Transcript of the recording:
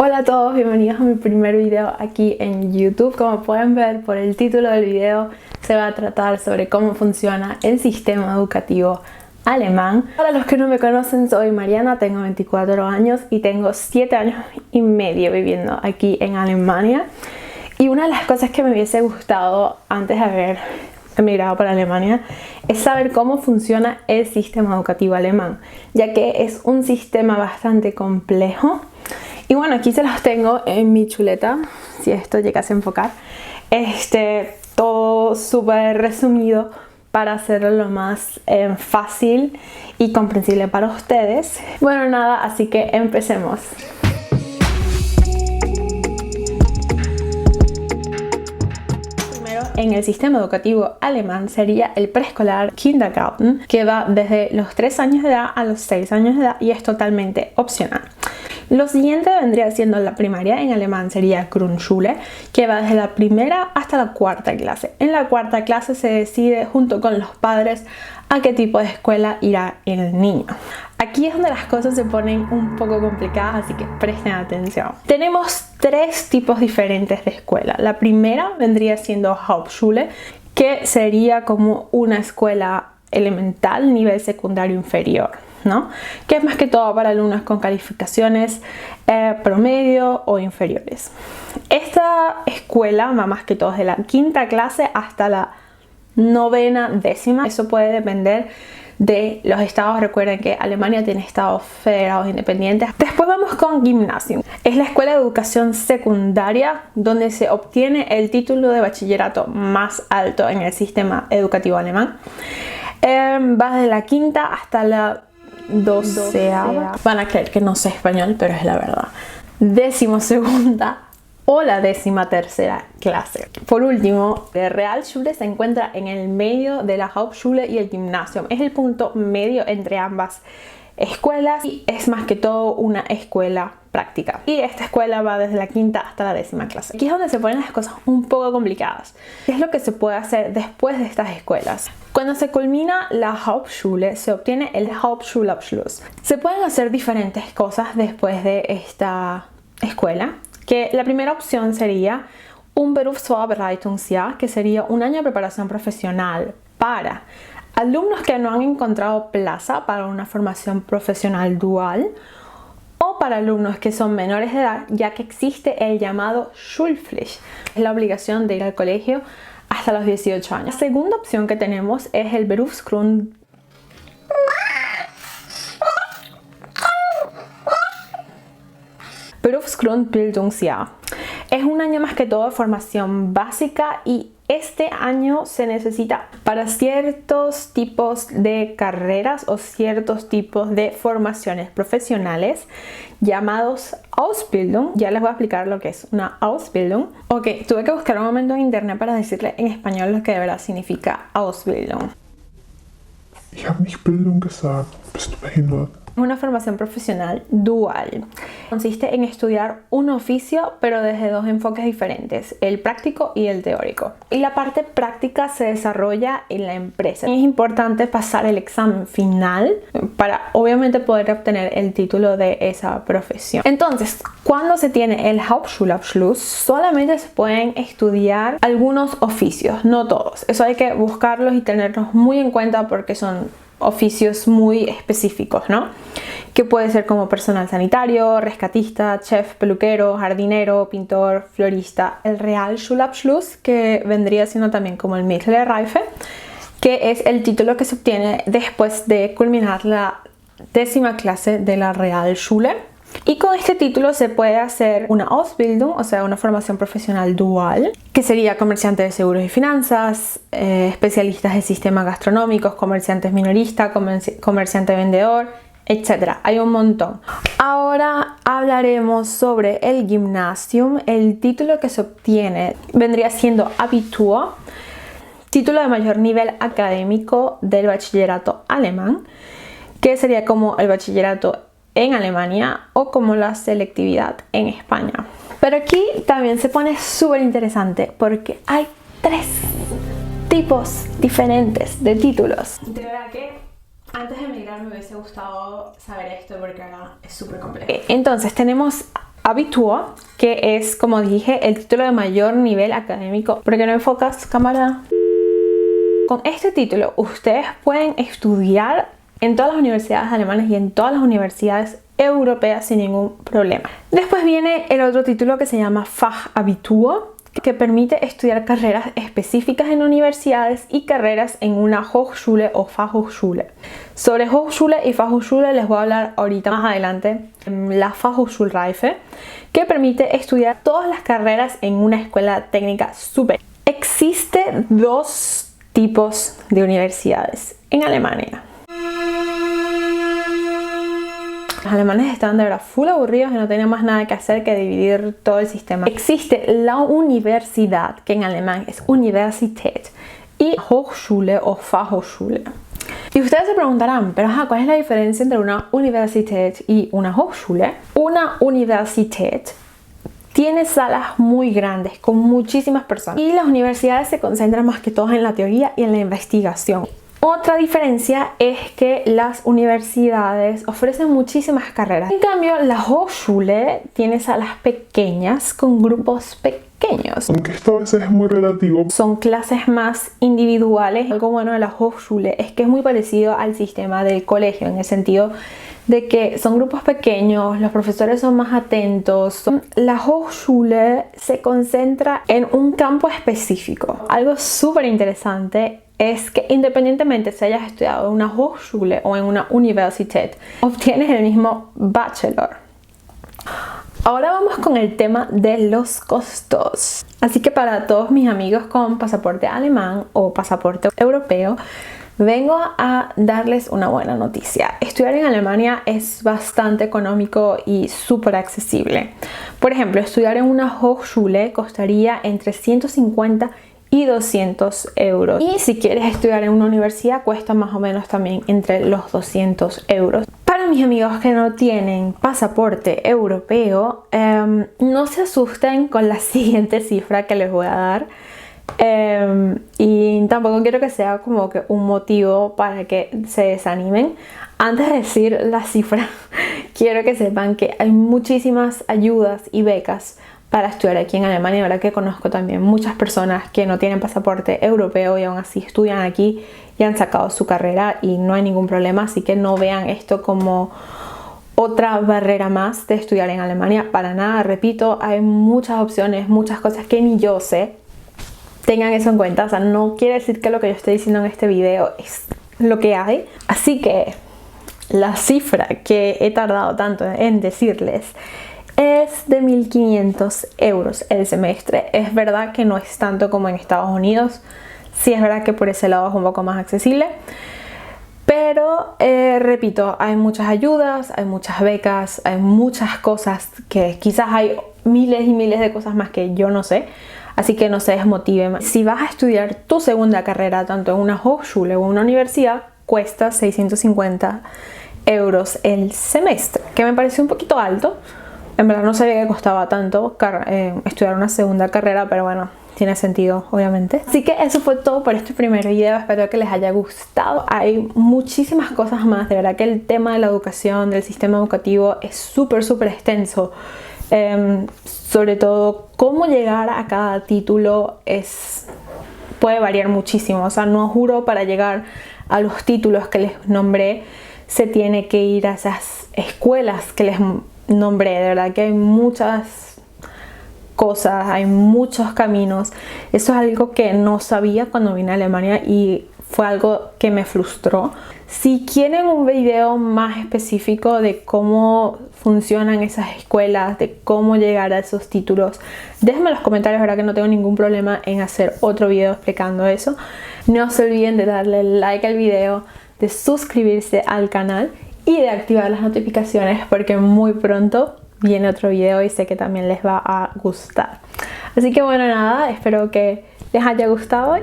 Hola a todos, bienvenidos a mi primer video aquí en YouTube. Como pueden ver por el título del video, se va a tratar sobre cómo funciona el sistema educativo alemán. Para los que no me conocen, soy Mariana, tengo 24 años y tengo 7 años y medio viviendo aquí en Alemania. Y una de las cosas que me hubiese gustado antes de haber emigrado para Alemania es saber cómo funciona el sistema educativo alemán, ya que es un sistema bastante complejo. Y bueno, aquí se los tengo en mi chuleta, si esto llegase a enfocar. Todo súper resumido para hacerlo lo más fácil y comprensible para ustedes. Bueno, nada, así que empecemos. Primero, en el sistema educativo alemán sería el preescolar Kindergarten, que va desde los 3 años de edad a los 6 años de edad y es totalmente opcional. Lo siguiente vendría siendo la primaria, en alemán sería Grundschule, que va desde la primera hasta la cuarta clase. En la cuarta clase se decide junto con los padres a qué tipo de escuela irá el niño. Aquí es donde las cosas se ponen un poco complicadas, así que presten atención. Tenemos 3 tipos diferentes de escuela. La primera vendría siendo Hauptschule, que sería como una escuela elemental, nivel secundario inferior, ¿no? Que es más que todo para alumnos con calificaciones promedio o inferiores. Esta escuela va más que todo de la quinta clase hasta la novena décima. Eso puede depender de los estados. Recuerden que Alemania tiene estados federados independientes. Después vamos con Gymnasium. Es la escuela de educación secundaria donde se obtiene el título de bachillerato más alto en el sistema educativo alemán. Va desde la quinta hasta la 12ª. Van a creer que no sé español, pero es la verdad. 12ª o la 13ª clase. Por último, el Realschule se encuentra en el medio de la Hauptschule y el Gymnasium. Es el punto medio entre ambas escuelas y es más que todo una escuela práctica. Y esta escuela va desde la quinta hasta la 10ª clase. Aquí es donde se ponen las cosas un poco complicadas. ¿Qué es lo que se puede hacer después de estas escuelas? Cuando se culmina la Hauptschule, se obtiene el Hauptschulabschluss. Se pueden hacer diferentes cosas después de esta escuela, que la primera opción sería un Berufsvorbereitungsjahr, que sería un año de preparación profesional para alumnos que no han encontrado plaza para una formación profesional dual o para alumnos que son menores de edad, ya que existe el llamado Schulpflicht, es la obligación de ir al colegio hasta los 18 años. La segunda opción que tenemos es el Berufsgrundbildungsjahr. Es un año más que todo de formación básica y este año se necesita para ciertos tipos de carreras o ciertos tipos de formaciones profesionales llamados Ausbildung. Ya les voy a explicar lo que es una Ausbildung. Ok, tuve que buscar un momento en internet para decirle en español lo que de verdad significa Ausbildung. Ich habe nicht Bildung gesagt. Bist du behindert? Una formación profesional dual. Consiste en estudiar un oficio, pero desde 2 enfoques diferentes, el práctico y el teórico. Y la parte práctica se desarrolla en la empresa. Es importante pasar el examen final para obviamente poder obtener el título de esa profesión. Entonces, cuando se tiene el Hauptschulabschluss, solamente se pueden estudiar algunos oficios, no todos. Eso hay que buscarlos y tenerlos muy en cuenta porque son oficios muy específicos, ¿no? Que puede ser como personal sanitario, rescatista, chef, peluquero, jardinero, pintor, florista. El Realschulabschluss, que vendría siendo también como el Mittlere Reife, que es el título que se obtiene después de culminar la 10ª clase de la Realschule. Y con este título se puede hacer una Ausbildung, o sea, una formación profesional dual, que sería comerciante de seguros y finanzas, especialistas de sistemas gastronómicos, comerciantes minoristas, comerciante vendedor, etc. Hay un montón. Ahora hablaremos sobre el Gymnasium. El título que se obtiene vendría siendo Abitur, título de mayor nivel académico del bachillerato alemán, que sería como el bachillerato en Alemania o como la selectividad en España. Pero aquí también se pone súper interesante porque hay 3 tipos diferentes de títulos. De verdad que antes de emigrar me hubiese gustado saber esto porque ahora es súper complejo. Entonces tenemos Fachabitur, que es, como dije, el título de mayor nivel académico. ¿Por qué no enfocas, cámara? Con este título ustedes pueden estudiar en todas las universidades alemanas y en todas las universidades europeas sin ningún problema. Después viene el otro título que se llama Fachabitur, que permite estudiar carreras específicas en universidades y carreras en una Hochschule o Fachhochschule. Sobre Hochschule y Fachhochschule les voy a hablar ahorita más adelante. La Fachhochschulreife, que permite estudiar todas las carreras en una escuela técnica superior. Existen dos tipos de universidades en Alemania. Los alemanes estaban de verdad full aburridos y no tenían más nada que hacer que dividir todo el sistema. Existe la universidad, que en alemán es Universität, y Hochschule o Fachhochschule. Y ustedes se preguntarán, pero ¿cuál es la diferencia entre una Universität y una Hochschule? Una Universität tiene salas muy grandes con muchísimas personas y las universidades se concentran más que todo en la teoría y en la investigación. Otra diferencia es que las universidades ofrecen muchísimas carreras. En cambio, la Hochschule tiene salas pequeñas con grupos pequeños. Aunque esto a veces es muy relativo. Son clases más individuales. Algo bueno de la Hochschule es que es muy parecido al sistema del colegio, en el sentido de que son grupos pequeños, los profesores son más atentos. La Hochschule se concentra en un campo específico. Algo súper interesante es que independientemente si hayas estudiado en una Hochschule o en una Universität, obtienes el mismo bachelor. Ahora vamos con el tema de los costos. Así que para todos mis amigos con pasaporte alemán o pasaporte europeo, vengo a darles una buena noticia. Estudiar en Alemania es bastante económico y súper accesible. Por ejemplo, estudiar en una Hochschule costaría entre 150 y 200 euros. Y si quieres estudiar en una universidad, cuesta más o menos también entre los 200 euros. Para mis amigos que no tienen pasaporte europeo, no se asusten con la siguiente cifra que les voy a dar. Y tampoco quiero que sea como que un motivo para que se desanimen. Antes de decir la cifra, quiero que sepan que hay muchísimas ayudas y becas para estudiar aquí en Alemania. La verdad que conozco también muchas personas que no tienen pasaporte europeo y aún así estudian aquí y han sacado su carrera y no hay ningún problema, así que no vean esto como otra barrera más de estudiar en Alemania. Para nada, repito, hay muchas opciones, muchas cosas que ni yo sé. Tengan eso en cuenta, o sea, no quiere decir que lo que yo estoy diciendo en este video es lo que hay. Así que la cifra que he tardado tanto en decirles es de 1.500 euros el semestre. Es verdad que no es tanto como en Estados Unidos. Sí es verdad que por ese lado es un poco más accesible. Pero, repito, hay muchas ayudas, hay muchas becas, hay muchas cosas que quizás hay miles y miles de cosas más que yo no sé. Así que no se desmotiven. Si vas a estudiar tu segunda carrera, tanto en una Hochschule o una universidad, cuesta 650 euros el semestre. Que me pareció un poquito alto. En verdad no sabía que costaba tanto estudiar una segunda carrera, pero bueno, tiene sentido obviamente. Así que eso fue todo por este primer video, espero que les haya gustado. Hay muchísimas cosas más, de verdad que el tema de la educación, del sistema educativo es súper extenso. Sobre todo cómo llegar a cada título puede variar muchísimo, o sea, no juro para llegar a los títulos que les nombré se tiene que ir a esas escuelas que les nombré. De verdad que hay muchas cosas, hay muchos caminos. Eso es algo que no sabía cuando vine a Alemania y fue algo que me frustró. Si quieren un video más específico de cómo funcionan esas escuelas, de cómo llegar a esos títulos, déjenme en los comentarios, verdad que no tengo ningún problema en hacer otro video explicando eso. No se olviden de darle like al video, de suscribirse al canal y de activar las notificaciones porque muy pronto viene otro video y sé que también les va a gustar. Así que bueno, nada, espero que les haya gustado.